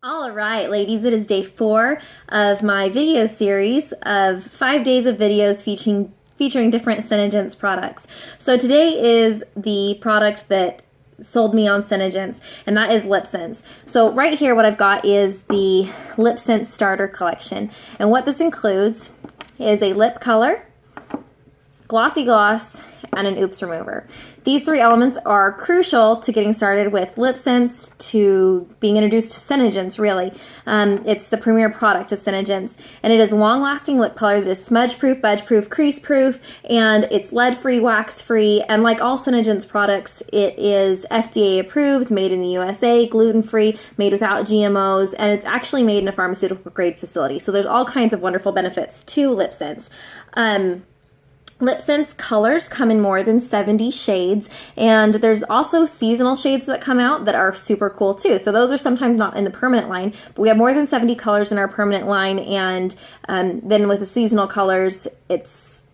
All right, ladies, it is day 4 of my video series of 5 days of videos featuring different SeneGence products. So today is the product that sold me on SeneGence, and that is LipSense. So right here what I've got is the LipSense starter collection, and what this includes is a lip color, glossy gloss, and an oops remover. These 3 elements are crucial to getting started with LipSense, to being introduced to SeneGence, really. It's the premier product of SeneGence, and it is a long-lasting lip color that is smudge-proof, budge-proof, crease-proof, and it's lead-free, wax-free, and like all SeneGence products, it is FDA approved, made in the USA, gluten-free, made without GMOs, and it's actually made in a pharmaceutical-grade facility. So there's all kinds of wonderful benefits to LipSense. LipSense colors come in more than 70 shades, and there's also seasonal shades that come out that are super cool too. So those are sometimes not in the permanent line, but we have more than 70 colors in our permanent line, and then with the seasonal colors, it's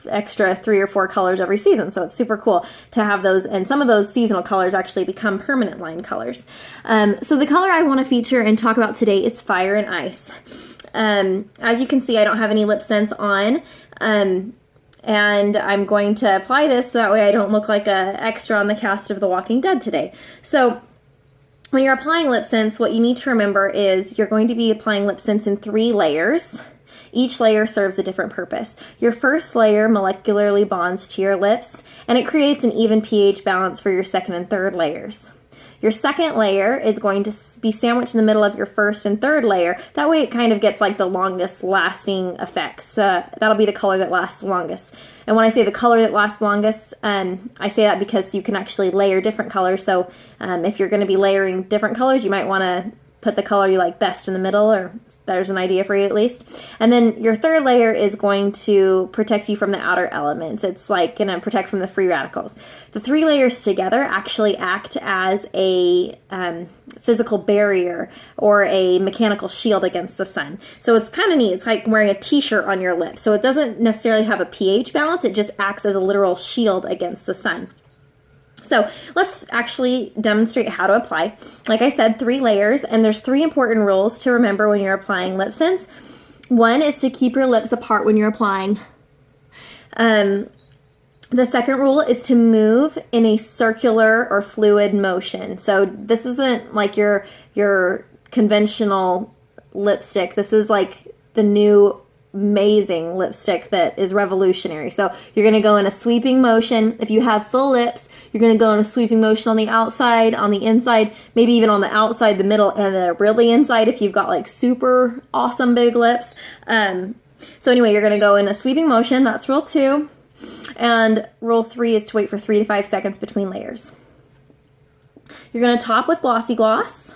extra 3 or 4 colors every season. So it's super cool to have those, and some of those seasonal colors actually become permanent line colors. So the color I want to feature and talk about today is Fire and Ice. As you can see, I don't have any LipSense on. And I'm going to apply this so that way I don't look like a extra on the cast of The Walking Dead today. So when you're applying LipSense, what you need to remember is you're going to be applying LipSense in 3 layers. Each layer serves a different purpose. Your first layer molecularly bonds to your lips, and it creates an even pH balance for your second and third layers. Your second layer is going to be sandwiched in the middle of your first and third layer. That way it kind of gets like the longest lasting effects. That'll be the color that lasts longest. And when I say the color that lasts longest, I say that because you can actually layer different colors. So if you're going to be layering different colors, you might want to put the color you like best in the middle, or there's an idea for you at least. And then your third layer is going to protect you from the outer elements. It's like going to protect from the free radicals. The 3 layers together actually act as a physical barrier or a mechanical shield against the sun. So it's kind of neat. It's like wearing a t-shirt on your lips. So it doesn't necessarily have a pH balance. It just acts as a literal shield against the sun. So let's actually demonstrate how to apply. Like I said, 3 layers, and there's 3 important rules to remember when you're applying LipSense. One is to keep your lips apart when you're applying. The second rule is to move in a circular or fluid motion. So this isn't like your conventional lipstick. This is like the new amazing lipstick that is revolutionary. So you're going to go in a sweeping motion. If you have full lips, you're going to go in a sweeping motion on the outside, on the inside, maybe even on the outside, the middle, and the really inside if you've got like super awesome big lips. So anyway, you're going to go in a sweeping motion. That's rule 2. And rule 3 is to wait for 3 to 5 seconds between layers. You're going to top with glossy gloss.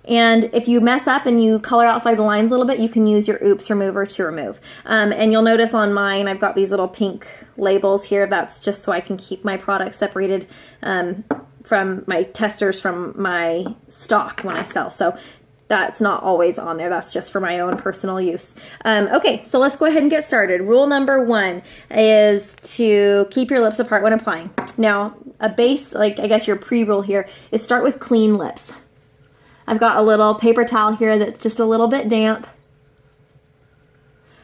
And if you mess up and you color outside the lines a little bit, you can use your oops remover to remove. And you'll notice on mine, I've got these little pink labels here. That's just so I can keep my product separated from my testers from my stock when I sell. So that's not always on there. That's just for my own personal use. Okay, so let's go ahead and get started. Rule number 1 is to keep your lips apart when applying. Now, a base, like I guess your pre-rule here, is start with clean lips. I've got a little paper towel here that's just a little bit damp.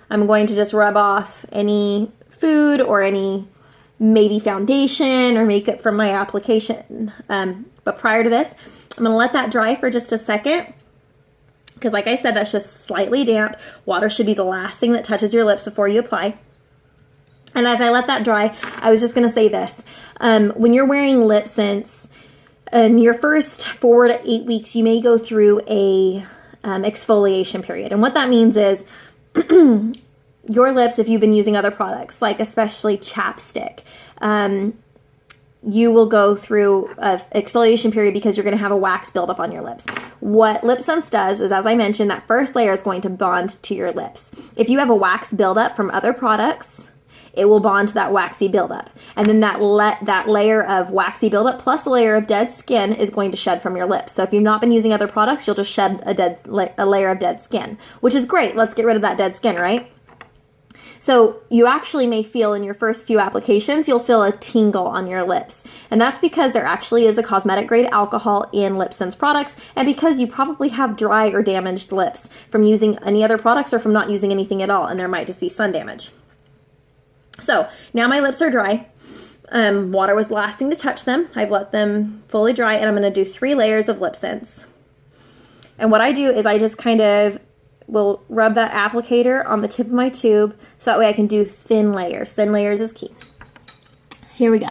I'm going to just rub off any food or any maybe foundation or makeup from my application. But prior to this, I'm going to let that dry for just a second, because like I said, that's just slightly damp. Water should be the last thing that touches your lips before you apply. And as I let that dry, I was just going to say this. When you're wearing LipSense, in your first 4 to 8 weeks, you may go through a exfoliation period. And what that means is your lips, if you've been using other products, like especially chapstick, you will go through an exfoliation period because you're going to have a wax buildup on your lips. What LipSense does is, as I mentioned, that first layer is going to bond to your lips. If you have a wax buildup from other products, it will bond to that waxy buildup. And then that layer of waxy buildup plus a layer of dead skin is going to shed from your lips. So if you've not been using other products, you'll just shed a layer of dead skin, which is great. Let's get rid of that dead skin, right? So you actually may feel in your first few applications, you'll feel a tingle on your lips. And that's because there actually is a cosmetic grade alcohol in LipSense products, and because you probably have dry or damaged lips from using any other products or from not using anything at all, and there might just be sun damage. So now my lips are dry. Water was the last thing to touch them. I've let them fully dry, and I'm going to do 3 layers of LipSense. And what I do is I just kind of will rub that applicator on the tip of my tube so that way I can do thin layers. Thin layers is key. Here we go.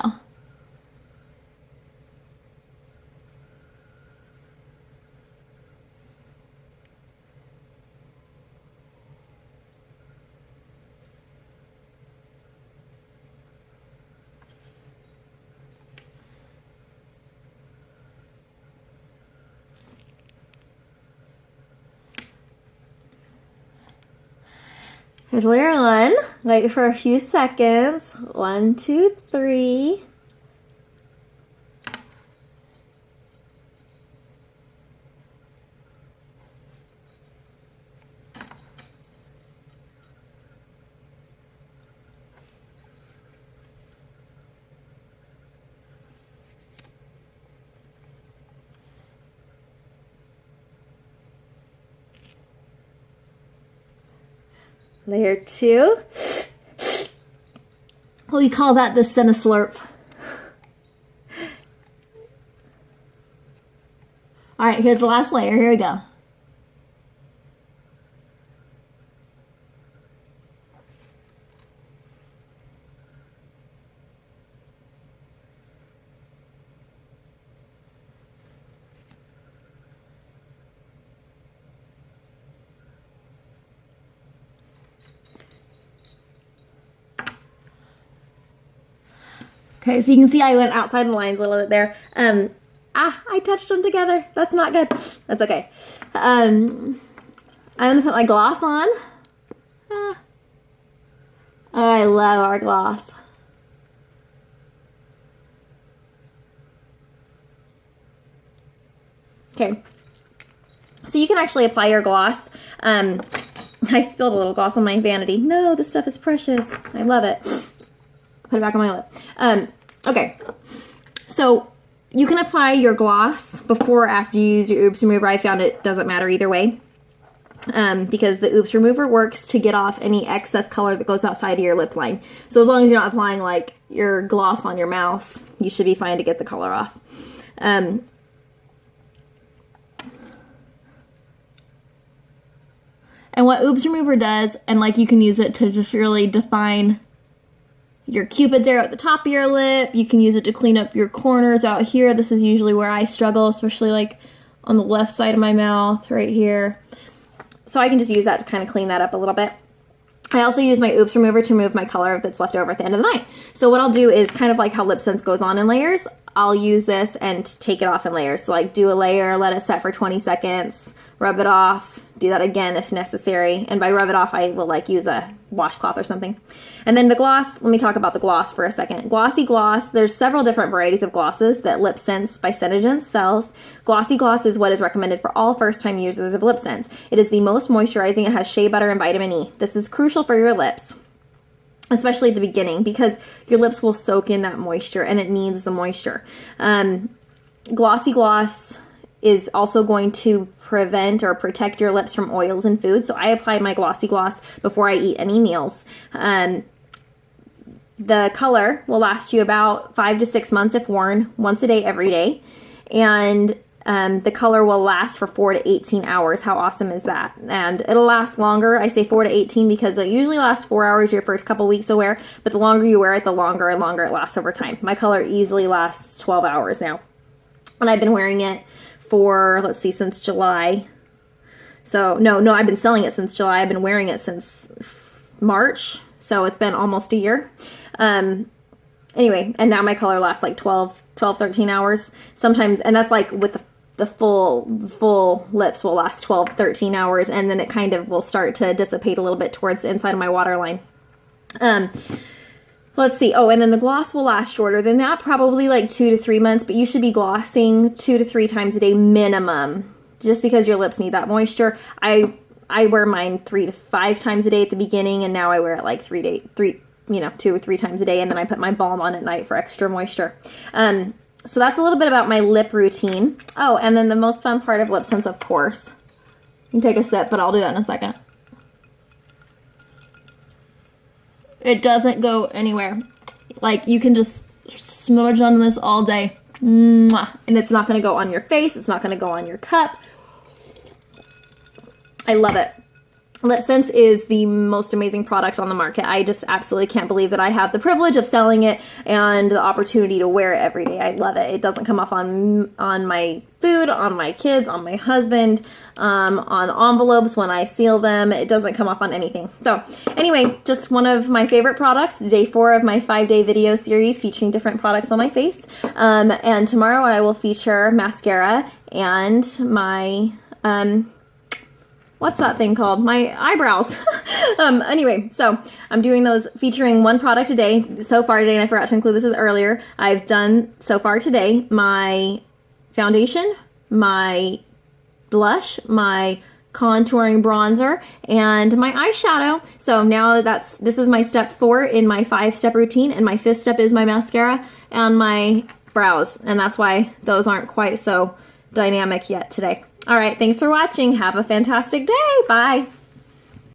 Here's layer 1. Wait for a few seconds. 1, 2, 3. Layer 2. We call that the SeneSlurp. All right, here's the last layer. Here we go. Okay, so you can see I went outside the lines a little bit there. I touched them together. That's not good. That's okay. I'm gonna put my gloss on. Oh, I love our gloss. Okay, so you can actually apply your gloss. I spilled a little gloss on my vanity. No, this stuff is precious. I love it. Put it back on my lip. Okay, so you can apply your gloss before or after you use your oops remover. I found it doesn't matter either way, because the oops remover works to get off any excess color that goes outside of your lip line. So as long as you're not applying like your gloss on your mouth, you should be fine to get the color off. And what oops remover does, and like you can use it to just really define your Cupid's arrow at the top of your lip. You can use it to clean up your corners out here. This is usually where I struggle, especially like on the left side of my mouth right here. So I can just use that to kind of clean that up a little bit. I also use my oops remover to remove my color that's left over at the end of the night. So what I'll do is kind of like how LipSense goes on in layers, I'll use this and take it off in layers. So like do a layer, let it set for 20 seconds, rub it off, do that again if necessary. And by rub it off, I will like use a washcloth or something. And then the gloss, let me talk about the gloss for a second. Glossy gloss, there's several different varieties of glosses that LipSense by SeneGence sells. Glossy gloss is what is recommended for all first-time users of LipSense. It is the most moisturizing. It has shea butter and vitamin E. This is crucial for your lips, especially at the beginning, because your lips will soak in that moisture and it needs the moisture. Glossy gloss is also going to prevent or protect your lips from oils and food. So I apply my glossy gloss before I eat any meals. The color will last you about 5 to 6 months if worn once a day, every day. And the color will last for 4 to 18 hours. How awesome is that? And it'll last longer. I say 4 to 18 because it usually lasts 4 hours your first couple weeks of wear, but the longer you wear it, the longer and longer it lasts over time. My color easily lasts 12 hours now. And I've been wearing it for, let's see, since July. So, no, I've been selling it since July. I've been wearing it since March. So it's been almost a year. Anyway, and now my color lasts like 12, 13 hours sometimes. And that's like with the full lips will last 12, 13 hours. And then it kind of will start to dissipate a little bit towards the inside of my waterline. Let's see. Oh, and then the gloss will last shorter than that, probably like 2 to 3 months, but you should be glossing 2 to 3 times a day minimum, just because your lips need that moisture. I I wear mine 3 to 5 times a day at the beginning, and now I wear it like 2 or 3 times a day, and then I put my balm on at night for extra moisture. So that's a little bit about my lip routine. Oh, and then the most fun part of LipSense, of course. You can take a sip, but I'll do that in a second. It doesn't go anywhere. Like, you can just smudge on this all day. Mwah. And it's not going to go on your face. It's not going to go on your cup. I love it. LipSense is the most amazing product on the market. I just absolutely can't believe that I have the privilege of selling it and the opportunity to wear it every day. I love it. It doesn't come off on my food, on my kids, on my husband, on envelopes when I seal them. It doesn't come off on anything. So anyway, just one of my favorite products, day 4 of my 5-day video series featuring different products on my face. And tomorrow I will feature mascara and my, what's that thing called? My eyebrows. Anyway, so I'm doing those featuring one product a day. So far today, and I forgot to include this earlier, I've done so far today my foundation, my blush, my contouring bronzer, and my eyeshadow. So now this is my step 4 in my 5-step routine, and my 5th step is my mascara and my brows. And that's why those aren't quite so dynamic yet today. All right, thanks for watching. Have a fantastic day. Bye.